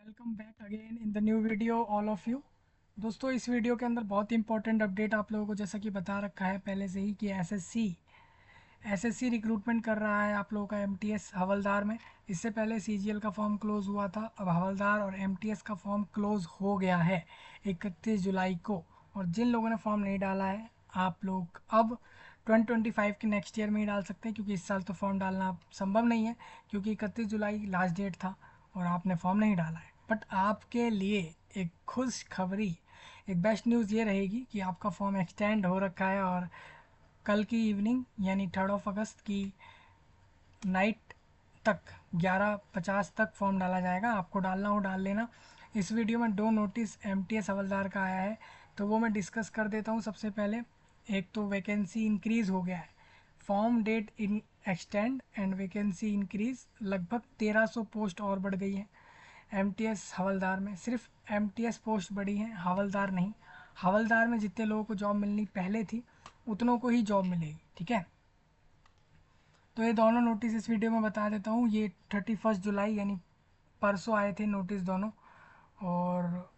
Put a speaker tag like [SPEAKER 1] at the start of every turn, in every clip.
[SPEAKER 1] Welcome back again in the new video all of you. दोस्तों, इस video के अंदर बहुत इंपॉर्टेंट अपडेट आप लोगों को जैसा कि बता रखा है पहले से ही कि एसएससी रिक्रूटमेंट कर रहा है आप लोगों का एमटीएस हवलदार में। इससे पहले सीजीएल का फॉर्म क्लोज़ हुआ था, अब हवलदार और एमटीएस का फॉर्म क्लोज़ हो गया है 31 जुलाई को। और जिन लोगों ने फॉर्म नहीं डाला है, आप लोग अब 2025 के नेक्स्ट ईयर में ही डाल सकते हैं, क्योंकि इस साल तो फॉर्म डालना संभव नहीं है, क्योंकि 31 जुलाई लास्ट डेट था और आपने फॉर्म नहीं डाला है। बट आपके लिए एक खुश खबरी, एक बेस्ट न्यूज़ ये रहेगी कि आपका फॉर्म एक्सटेंड हो रखा है और कल की इवनिंग यानी 3 अगस्त की नाइट तक 11:50 तक फॉर्म डाला जाएगा। आपको डालना हो डाल लेना। इस वीडियो में 2 नोटिस एमटीएस हवलदार का आया है, तो वो मैं डिस्कस कर देता हूँ। सबसे पहले एक तो वैकेंसी इंक्रीज़ हो गया है, form date in extend and vacancy increase, लगभग 1300 पोस्ट और बढ़ गई है एमटीएस हवलदार में। सिर्फ एमटीएस पोस्ट बढ़ी है, हवलदार नहीं। हवलदार में जितने लोगों को जॉब मिलनी पहले थी उतनों को ही जॉब मिलेगी, ठीक है। तो ये दोनों नोटिस इस वीडियो में बता देता हूँ। ये 31 जुलाई यानी परसों आए थे नोटिस दोनों, और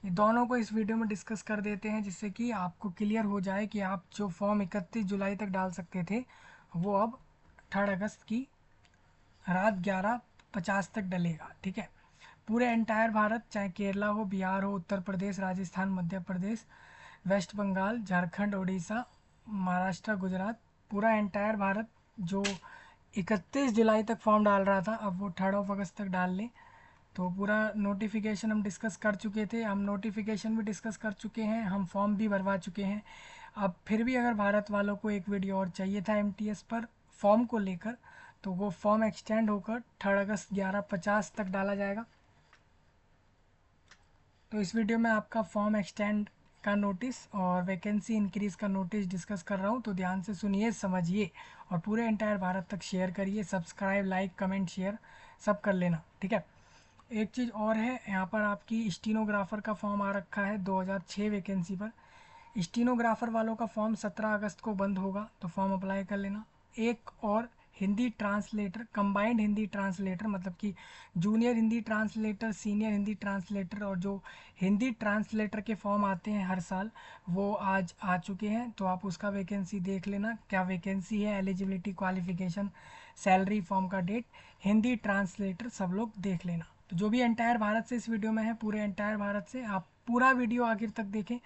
[SPEAKER 1] ये दोनों को इस वीडियो में डिस्कस कर देते हैं, जिससे कि आपको क्लियर हो जाए कि आप जो फॉर्म 31 जुलाई तक डाल सकते थे वो अब 3 अगस्त की रात 11:50 तक डलेगा, ठीक है। पूरे एंटायर भारत, चाहे केरला हो, बिहार हो, उत्तर प्रदेश, राजस्थान, मध्य प्रदेश, वेस्ट बंगाल, झारखंड, उड़ीसा, महाराष्ट्र, गुजरात, पूरा एंटायर भारत जो 31 जुलाई तक फॉर्म डाल रहा था, अब वो 3 अगस्त तक डाल लें। तो पूरा नोटिफिकेशन हम डिस्कस कर चुके थे, हम नोटिफिकेशन भी डिस्कस कर चुके हैं, हम फॉर्म भी भरवा चुके हैं। अब फिर भी अगर भारत वालों को एक वीडियो और चाहिए था एमटीएस पर फॉर्म को लेकर, तो वो फॉर्म एक्सटेंड होकर 3 अगस्त 11:50 तक डाला जाएगा। तो इस वीडियो में आपका फॉर्म एक्सटेंड का नोटिस और वैकेंसी इंक्रीज़ का नोटिस डिस्कस कर रहा हूँ, तो ध्यान से सुनिए, समझिए और पूरे एंटायर भारत तक शेयर करिए। सब्सक्राइब, लाइक, कमेंट, शेयर सब कर लेना, ठीक है। एक चीज़ और है, यहाँ पर आपकी स्टीनोग्राफर का फॉर्म आ रखा है 2006 वैकेंसी पर। स्टीनोग्राफर वालों का फॉर्म 17 अगस्त को बंद होगा, तो फॉर्म अप्लाई कर लेना। एक और Hindi translator, combined Hindi translator, मतलब कि junior Hindi translator, senior Hindi translator, और जो हिंदी ट्रांसलेटर के फॉर्म आते हैं हर साल, वो आज आ चुके हैं। तो आप उसका वैकेंसी देख लेना, क्या वैकेंसी है, एलिजिबिलिटी, क्वालिफिकेशन, सैलरी, फॉर्म का डेट, हिंदी ट्रांसलेटर सब लोग देख लेना। तो जो भी एंटायर भारत से इस वीडियो में है, पूरे एंटायर भारत से आप पूरा वीडियो आखिर तक देखें।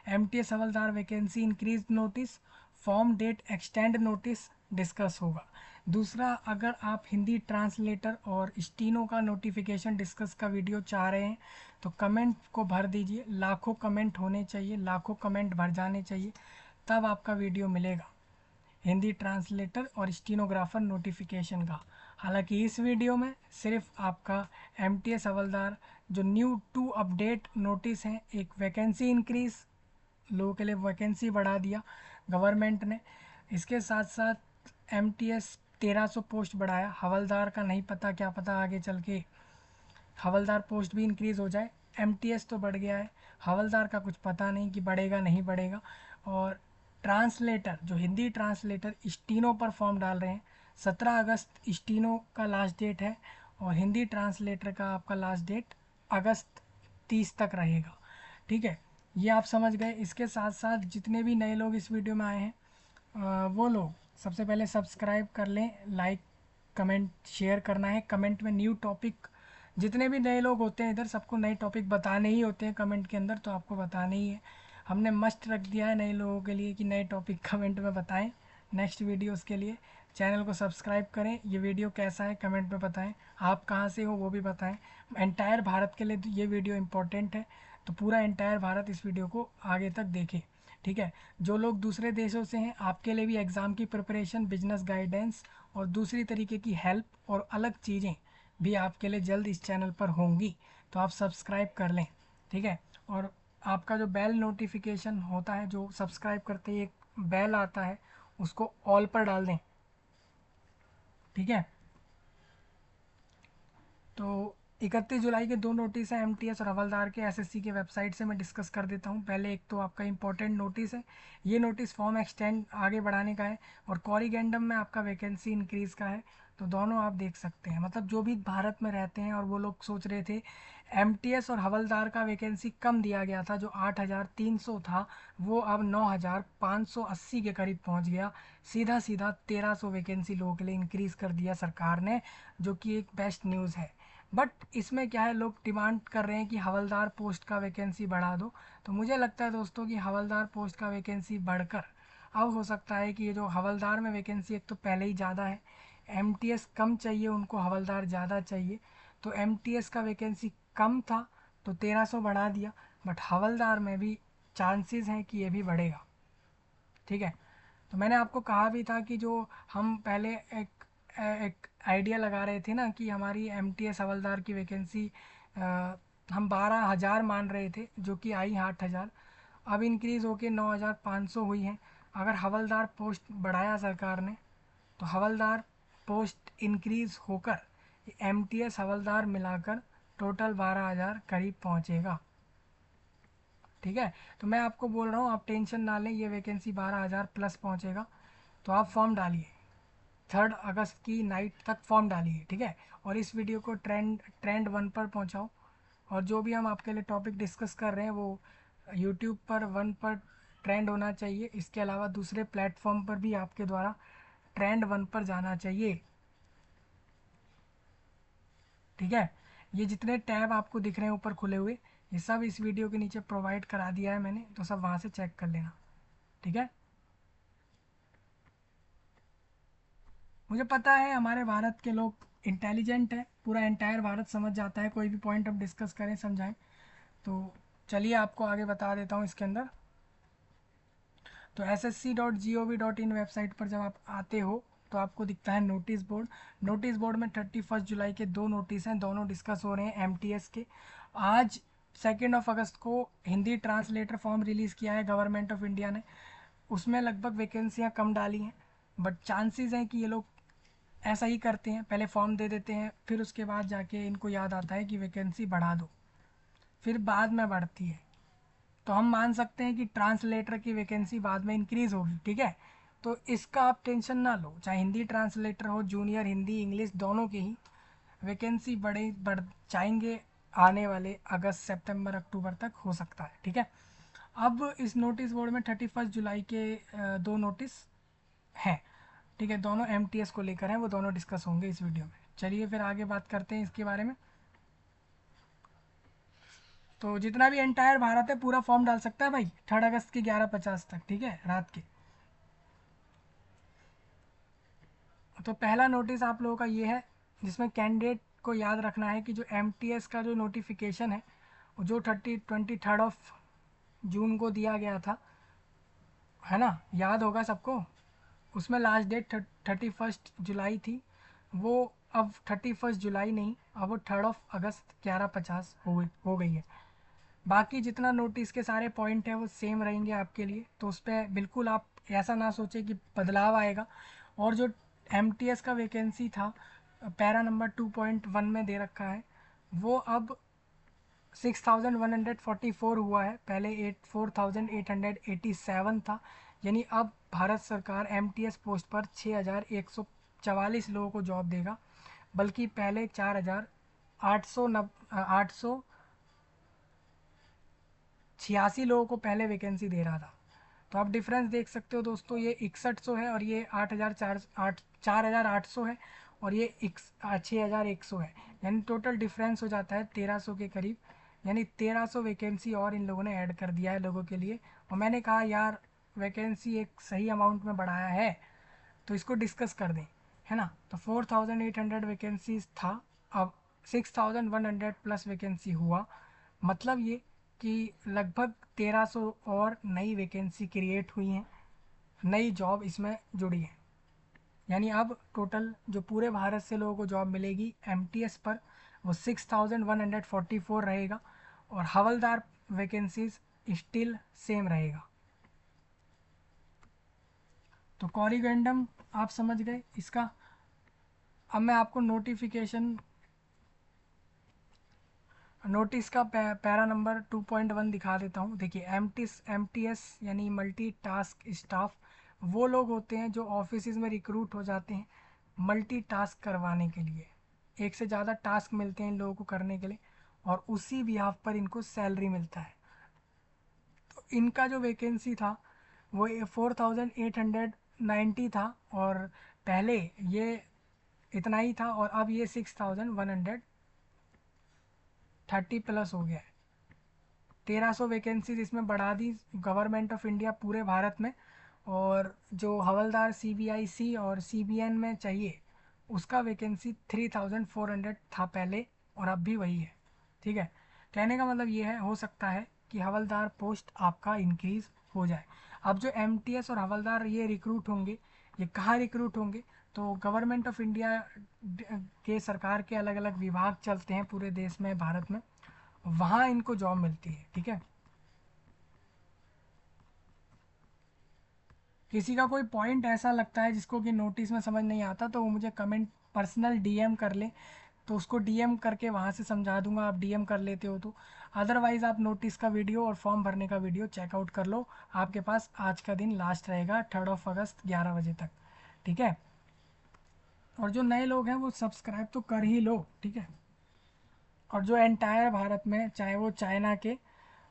[SPEAKER 1] एमटीएस हवलदार vacancy increase notice, form date extend notice discuss होगा। दूसरा, अगर आप हिंदी ट्रांसलेटर और स्टीनो का नोटिफिकेशन डिस्कस का वीडियो चाह रहे हैं, तो कमेंट को भर दीजिए। लाखों कमेंट होने चाहिए, लाखों कमेंट भर जाने चाहिए, तब आपका वीडियो मिलेगा हिंदी ट्रांसलेटर और स्टीनोग्राफर नोटिफिकेशन का। हालांकि इस वीडियो में सिर्फ आपका एमटीएस हवलदार जो न्यू टू अपडेट नोटिस हैं, एक वैकेंसी इंक्रीज, लोगों के लिए वैकेंसी बढ़ा दिया गवर्नमेंट ने, इसके साथ साथ एमटीएस 1300 पोस्ट बढ़ाया। हवलदार का नहीं पता, क्या पता आगे चल के हवलदार पोस्ट भी इंक्रीज़ हो जाए। एमटीएस तो बढ़ गया है, हवलदार का कुछ पता नहीं कि बढ़ेगा नहीं बढ़ेगा। और ट्रांसलेटर, जो हिंदी ट्रांसलेटर स्टीनो पर फॉर्म डाल रहे हैं, 17 अगस्त स्टीनो का लास्ट डेट है, और हिंदी ट्रांसलेटर का आपका लास्ट डेट अगस्त 30 तक रहेगा, ठीक है। ये आप समझ गए। इसके साथ साथ जितने भी नए लोग इस वीडियो में आए हैं, वो लोग सबसे पहले सब्सक्राइब कर लें, लाइक, कमेंट, शेयर करना है। कमेंट में न्यू टॉपिक, जितने भी नए लोग होते हैं इधर, सबको नए टॉपिक बताने ही होते हैं कमेंट के अंदर, तो आपको बताने ही है। हमने मस्ट रख दिया है नए लोगों के लिए कि नए टॉपिक कमेंट में बताएं नेक्स्ट वीडियोस के लिए। चैनल को सब्सक्राइब करें। ये वीडियो कैसा है कमेंट में बताएं, आप कहाँ से हो वो भी बताएं। एंटायर भारत के लिए ये वीडियो इंपॉर्टेंट है, तो पूरा एंटायर भारत इस वीडियो को आगे तक देखे, ठीक है। जो लोग दूसरे देशों से हैं, आपके लिए भी एग्ज़ाम की प्रिपरेशन, बिजनेस गाइडेंस और दूसरी तरीके की हेल्प और अलग चीज़ें भी आपके लिए जल्द इस चैनल पर होंगी, तो आप सब्सक्राइब कर लें, ठीक है। और आपका जो बेल नोटिफिकेशन होता है, जो सब्सक्राइब करते ही एक बेल आता है, उसको ऑल पर डाल दें, ठीक है। तो 31 जुलाई के दो नोटिस हैं एमटीएस और हवलदार के एसएससी के वेबसाइट से मैं डिस्कस कर देता हूँ। पहले एक तो आपका इंपॉर्टेंट नोटिस है, ये नोटिस फॉर्म एक्सटेंड आगे बढ़ाने का है और कॉरिगेंडम में आपका वैकेंसी इंक्रीज़ का है। तो दोनों आप देख सकते हैं, मतलब जो भी भारत में रहते हैं और वो लोग सोच रहे थे एमटीएस और हवलदार का वैकेंसी कम दिया गया था, जो 8,300 था वो अब 9,580 के करीब पहुंच गया। सीधा सीधा 1,300 वैकेंसी लोगों के लिए इंक्रीज़ कर दिया सरकार ने, जो कि एक बेस्ट न्यूज़ है। बट इसमें क्या है, लोग डिमांड कर रहे हैं कि हवलदार पोस्ट का वैकेंसी बढ़ा दो। तो मुझे लगता है दोस्तों कि हवलदार पोस्ट का वैकेंसी बढ़कर अब हो सकता है कि ये जो हवलदार में वैकेंसी एक तो पहले ही ज़्यादा है, एमटीएस कम चाहिए उनको, हवलदार ज़्यादा चाहिए। तो एमटीएस का वैकेंसी कम था तो 1,300 बढ़ा दिया, बट हवलदार में भी चांसेस हैं कि ये भी बढ़ेगा। ठीक है, तो मैंने आपको कहा भी था कि जो हम पहले एक आइडिया लगा रहे थे ना कि हमारी एमटीएस हवलदार की वैकेंसी हम 12,000 मान रहे थे, जो कि आई 8,000, अब इंक्रीज़ होके 9,500 हुई है। अगर हवलदार पोस्ट बढ़ाया सरकार ने तो हवलदार पोस्ट इंक्रीज़ होकर एमटीएस हवलदार मिलाकर टोटल 12,000 करीब पहुंचेगा। ठीक है, तो मैं आपको बोल रहा हूँ आप टेंशन ना लें, ये वैकेंसी 12,000 प्लस पहुँचेगा। तो आप फॉर्म डालिए, 3 अगस्त की नाइट तक फॉर्म डालिए। ठीक है, और इस वीडियो को ट्रेंड 1 पर पहुँचाओ। और जो भी हम आपके लिए टॉपिक डिस्कस कर रहे हैं वो यूट्यूब पर 1 पर ट्रेंड होना चाहिए। इसके अलावा दूसरे प्लेटफॉर्म पर भी आपके द्वारा ट्रेंड 1 पर जाना चाहिए। ठीक है, ये जितने टैब आपको दिख रहे हैं ऊपर खुले हुए, ये सब इस वीडियो के नीचे प्रोवाइड करा दिया है मैंने, तो सब वहाँ से चेक कर लेना। ठीक है, मुझे पता है हमारे भारत के लोग इंटेलिजेंट है, पूरा एंटायर भारत समझ जाता है, कोई भी पॉइंट हम डिस्कस करें समझाएं। तो चलिए आपको आगे बता देता हूँ इसके अंदर। तो ssc.gov.in वेबसाइट पर जब आप आते हो तो आपको दिखता है नोटिस बोर्ड। नोटिस बोर्ड में 31 जुलाई के दो नोटिस हैं, दोनों डिस्कस हो रहे हैं एमटीएस के। आज 2 अगस्त को हिंदी ट्रांसलेटर फॉर्म रिलीज़ किया है गवर्नमेंट ऑफ इंडिया ने। उसमें लगभग वैकेंसियाँ कम डाली हैं, बट चांसेस हैं कि ये लोग ऐसा ही करते हैं, पहले फॉर्म दे देते हैं फिर उसके बाद जाके इनको याद आता है कि वैकेंसी बढ़ा दो, फिर बाद में बढ़ती है। तो हम मान सकते हैं कि ट्रांसलेटर की वैकेंसी बाद में इंक्रीज़ होगी। ठीक है, तो इसका आप टेंशन ना लो, चाहे हिंदी ट्रांसलेटर हो, जूनियर हिंदी इंग्लिश दोनों की ही वैकेंसी बढ़ जाएंगे आने वाले अगस्त सितंबर अक्टूबर तक हो सकता है। ठीक है, अब इस नोटिस बोर्ड में 31 जुलाई के दो नोटिस हैं। ठीक है, दोनों एमटीएस को लेकर हैं, वो दोनों डिस्कस होंगे इस वीडियो में। चलिए फिर आगे बात करते हैं इसके बारे में। तो जितना भी एंटायर भारत है पूरा फॉर्म डाल सकता है भाई 3 अगस्त की 11:50 तक। ठीक है, रात के। तो पहला नोटिस आप लोगों का ये है, जिसमें कैंडिडेट को याद रखना है कि जो एमटीएस का जो नोटिफिकेशन है वो जो 23 जून को दिया गया था, है ना, याद होगा सबको। उसमें लास्ट डेट 31 जुलाई थी, वो अब 31 जुलाई नहीं, अब वो 3 अगस्त 11:50 हो गई है। बाकी जितना नोटिस के सारे पॉइंट हैं वो सेम रहेंगे आपके लिए, तो उस पर बिल्कुल आप ऐसा ना सोचें कि बदलाव आएगा। और जो एमटीएस का वैकेंसी था पैरा नंबर 2.1 में दे रखा है, वो अब 6,144 हुआ है, पहले 4,887 था। यानी अब भारत सरकार एमटीएस पोस्ट पर 6,144 लोगों को जॉब देगा, बल्कि पहले 4,886 लोगों को पहले वैकेंसी दे रहा था। तो आप डिफरेंस देख सकते हो दोस्तों, ये 6100 है और ये 4,800 है, और ये 6,100 है। यानी टोटल डिफरेंस हो जाता है 1,300 के करीब। यानी 1,300 वैकेंसी और इन लोगों ने ऐड कर दिया है लोगों के लिए। और मैंने कहा यार वैकेंसी एक सही अमाउंट में बढ़ाया है तो इसको डिस्कस कर दें, है ना। तो 4,800 वैकेंसीज था, अब 6,100 प्लस वैकेंसी हुआ। मतलब ये कि लगभग 1,300 और नई वैकेंसी क्रिएट हुई हैं, नई जॉब इसमें जुड़ी है। यानी अब टोटल जो पूरे भारत से लोगों को जॉब मिलेगी एमटीएस पर वो 6,144 रहेगा, और हवलदार वैकेंसीज स्टिल सेम रहेगा। तो कॉरिगेंडम आप समझ गए इसका। अब मैं आपको नोटिफिकेशन नोटिस का पैरा नंबर 2.1 दिखा देता हूँ। देखिए, एमटीएस यानी मल्टी टास्क स्टाफ वो लोग होते हैं जो ऑफिस में रिक्रूट हो जाते हैं मल्टी टास्क करवाने के लिए। एक से ज़्यादा टास्क मिलते हैं इन लोगों को करने के लिए और उसी बिहाफ पर इनको सैलरी मिलता है। तो इनका जो वैकेंसी था वो 4890 था और पहले ये इतना ही था और अब ये 6130 प्लस हो गया है। 1300 वैकेंसीज इसमें बढ़ा दी गवर्नमेंट ऑफ इंडिया पूरे भारत में। और जो हवलदार सीबीआईसी और सीबीएन में चाहिए उसका वैकेंसी 3400 था पहले और अब भी वही है। ठीक है, कहने का मतलब ये है हो सकता है कि हवलदार पोस्ट आपका इंक्रीज़ हो जाए। अब जो एमटीएस और हवलदार ये रिक्रूट होंगे, ये कहाँ रिक्रूट होंगे? तो गवर्नमेंट ऑफ इंडिया के सरकार के अलग अलग विभाग चलते हैं पूरे देश में, भारत में, वहाँ इनको जॉब मिलती है। ठीक है, किसी का कोई पॉइंट ऐसा लगता है जिसको कि नोटिस में समझ नहीं आता तो वो मुझे कमेंट पर्सनल डीएम कर ले, तो उसको डीएम करके वहाँ से समझा दूंगा। आप डीएम कर लेते हो तो अदरवाइज़ आप नोटिस का वीडियो और फॉर्म भरने का वीडियो चेकआउट कर लो। आपके पास आज का दिन लास्ट रहेगा 3 अगस्त 11 बजे तक। ठीक है, और जो नए लोग हैं वो सब्सक्राइब तो कर ही लो। ठीक है, और जो एंटायर भारत में, चाहे वो चाइना के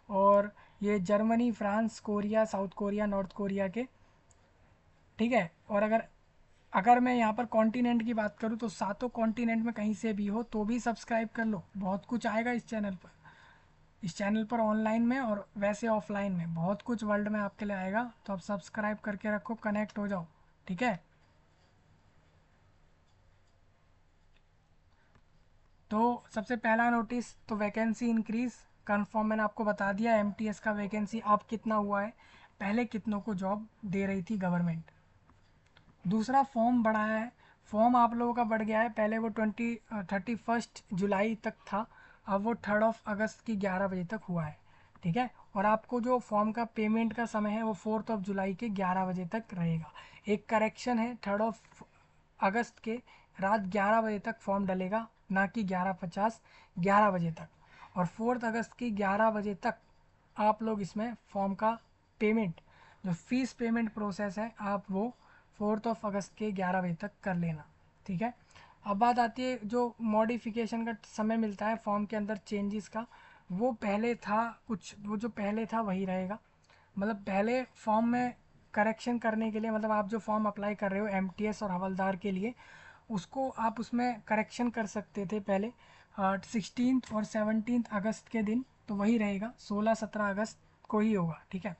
[SPEAKER 1] और ये Germany, France, Korea, south Korea, north Korea के, ठीक है, और अगर अगर मैं यहाँ पर कॉन्टिनेंट की बात करूँ तो सातों कॉन्टिनेंट में कहीं से भी हो तो भी सब्सक्राइब कर लो। बहुत कुछ आएगा इस चैनल पर, इस चैनल पर ऑनलाइन में और वैसे ऑफलाइन में बहुत कुछ वर्ल्ड में आपके लिए आएगा। तो आप सब्सक्राइब करके रखो, कनेक्ट हो जाओ। ठीक है, तो सबसे पहला नोटिस तो वैकेंसी इंक्रीज कन्फर्म मैंने आपको बता दिया। एमटीएस का वैकेंसी अब कितना हुआ है, पहले कितनों को जॉब दे रही थी गवर्नमेंट। दूसरा, फॉर्म बढ़ाया है। फॉर्म आप लोगों का बढ़ गया है, पहले वो 31 जुलाई तक था, अब वो 3 अगस्त की 11 बजे तक हुआ है। ठीक है, और आपको जो फॉर्म का पेमेंट का समय है वो 4 जुलाई के 11 बजे तक रहेगा। एक करेक्शन है, 3 अगस्त के रात 11 बजे तक फॉर्म डलेगा, ना कि 11:50, 11 बजे तक। और 4 अगस्त की 11 बजे तक आप लोग इसमें फॉर्म का पेमेंट, जो फीस पेमेंट प्रोसेस है, आप वो 4 अगस्त के 11 बजे तक कर लेना। ठीक है, अब बात आती है जो मॉडिफिकेशन का समय मिलता है फॉर्म के अंदर चेंजेस का, वो पहले था कुछ, वो जो पहले था वही रहेगा। मतलब पहले फॉर्म में करेक्शन करने के लिए, मतलब आप जो फॉर्म अप्लाई कर रहे हो एमटीएस और हवलदार के लिए, उसको आप उसमें करेक्शन कर सकते थे पहले 16 और 17 अगस्त के दिन, तो वही रहेगा, 16-17 अगस्त को ही होगा। ठीक है,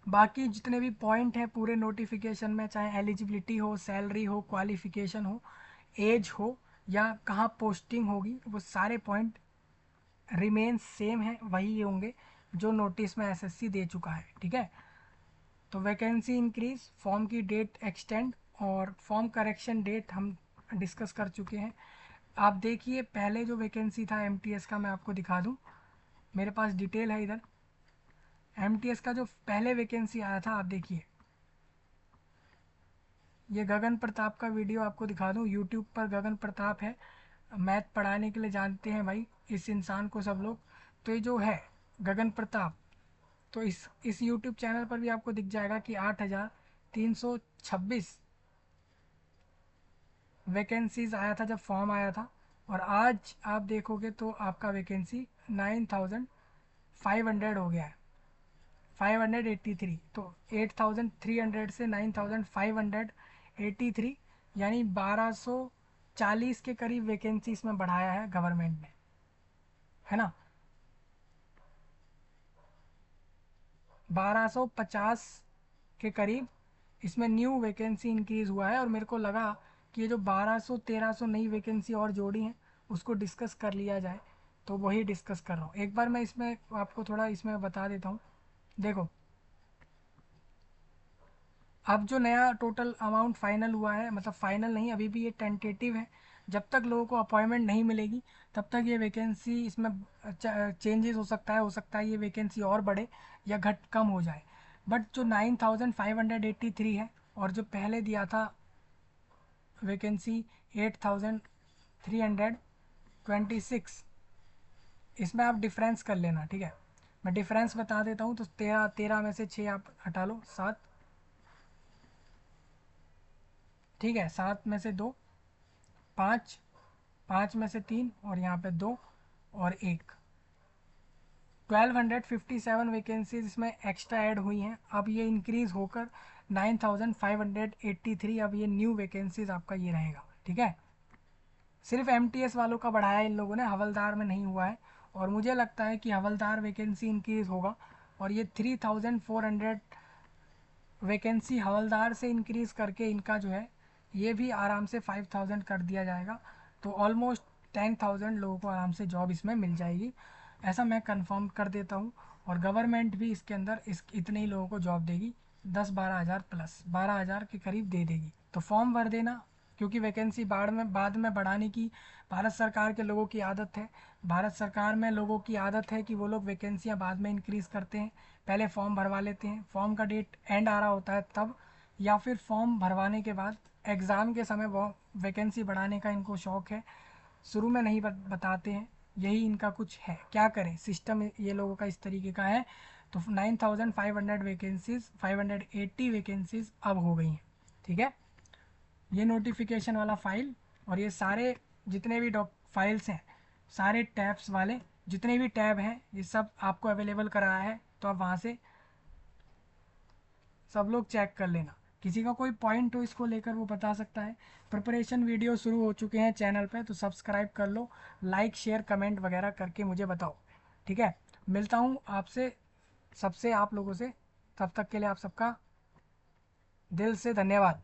[SPEAKER 1] बाकी जितने भी पॉइंट हैं पूरे नोटिफिकेशन में, चाहे एलिजिबिलिटी हो, सैलरी हो, क्वालिफिकेशन हो, एज हो, या कहाँ पोस्टिंग होगी, वो सारे पॉइंट रिमेन सेम है, वही होंगे जो नोटिस में एसएससी दे चुका है। ठीक है, तो वैकेंसी इंक्रीज, फॉर्म की डेट एक्सटेंड और फॉर्म करेक्शन डेट हम डिस्कस कर चुके हैं। आप देखिए, पहले जो वैकेंसी था एमटीएस का मैं आपको दिखा दूं, मेरे पास डिटेल है इधर। एमटीएस का जो पहले वैकेंसी आया था, आप देखिए, ये गगन प्रताप का वीडियो आपको दिखा दूं, यूट्यूब पर गगन प्रताप है, मैथ पढ़ाने के लिए जानते हैं भाई इस इंसान को सब लोग। तो ये जो है गगन प्रताप, तो इस यूट्यूब चैनल पर भी आपको दिख जाएगा कि 8326 वैकेंसीज आया था जब फॉर्म आया था। और आज आप देखोगे तो आपका वैकेंसी 9500 हो गया है, 583। तो 8300 से 9583, यानी 1240 के करीब वैकेंसी इसमें बढ़ाया है गवर्नमेंट ने, है ना। 1250 के करीब इसमें न्यू वैकेंसी इंक्रीज़ हुआ है। और मेरे को लगा कि ये जो 1200-1300 नई वैकेंसी और जोड़ी हैं उसको डिस्कस कर लिया जाए, तो वही डिस्कस कर रहा हूँ। एक बार मैं इसमें आपको थोड़ा इसमें बता देता हूँ। देखो, अब जो नया टोटल अमाउंट फाइनल हुआ है, मतलब फाइनल नहीं, अभी भी ये टेंटेटिव है, जब तक लोगों को अपॉइंटमेंट नहीं मिलेगी तब तक ये वैकेंसी इसमें चेंजेस हो सकता है ये वैकेंसी और बढ़े या घट कम हो जाए। बट जो 9583 है और जो पहले दिया था वैकेंसी 8300, 26। इसमें आप डिफरेंस कर लेना, ठीक है। मैं डिफरेंस बता देता हूँ। तो 13 में से 6 आप हटा लो, 7, ठीक है। 7 में से 2, 5, 5 में से 3 और यहाँ पे 2 और 1, 1257 वैकेंसीज इसमें एक्स्ट्रा ऐड हुई हैं। अब ये इंक्रीज़ होकर 9583, अब ये न्यू वैकेंसीज आपका ये रहेगा, ठीक है। सिर्फ एमटीएस वालों का बढ़ाया इन लोगों ने, हवलदार में नहीं हुआ है। और मुझे लगता है कि हवलदार वैकेंसी इंक्रीज़ होगा और ये 3400 वैकेंसी हवलदार से इंक्रीज़ करके इनका जो है ये भी आराम से 5000 कर दिया जाएगा। तो ऑलमोस्ट 10,000 लोगों को आराम से जॉब इसमें मिल जाएगी, ऐसा मैं कंफर्म कर देता हूँ। और गवर्नमेंट भी इसके अंदर इतने ही लोगों को जॉब देगी, 10-12 हज़ार प्लस 12 हज़ार के करीब दे देगी। तो फॉर्म भर देना, क्योंकि वैकेंसी बाद में बढ़ाने की भारत सरकार के लोगों की आदत है। भारत सरकार में लोगों की आदत है कि वो लोग वैकेंसियाँ बाद में इंक्रीज़ करते हैं, पहले फॉर्म भरवा लेते हैं, फॉर्म का डेट एंड आ रहा होता है तब, या फिर फॉर्म भरवाने के बाद एग्ज़ाम के समय वो वैकेंसी बढ़ाने का इनको शौक़ है, शुरू में नहीं बताते हैं। यही इनका कुछ है, क्या करें, सिस्टम ये लोगों का इस तरीके का है। तो 9500 वैकेंसीज़ 580 वैकेंसीज़ अब हो गई हैं, ठीक है। ये नोटिफिकेशन वाला फाइल और ये सारे जितने भी फाइल्स हैं, सारे टैब्स वाले जितने भी टैब हैं, ये सब आपको अवेलेबल कराया है। तो आप वहाँ से सब लोग चेक कर लेना। किसी का कोई पॉइंट हो इसको लेकर वो बता सकता है। प्रिपरेशन वीडियो शुरू हो चुके हैं चैनल पे, तो सब्सक्राइब कर लो, लाइक शेयर कमेंट वगैरह करके मुझे बताओ, ठीक है। मिलता हूँ आपसे, सबसे आप लोगों से, तब तक के लिए आप सबका दिल से धन्यवाद।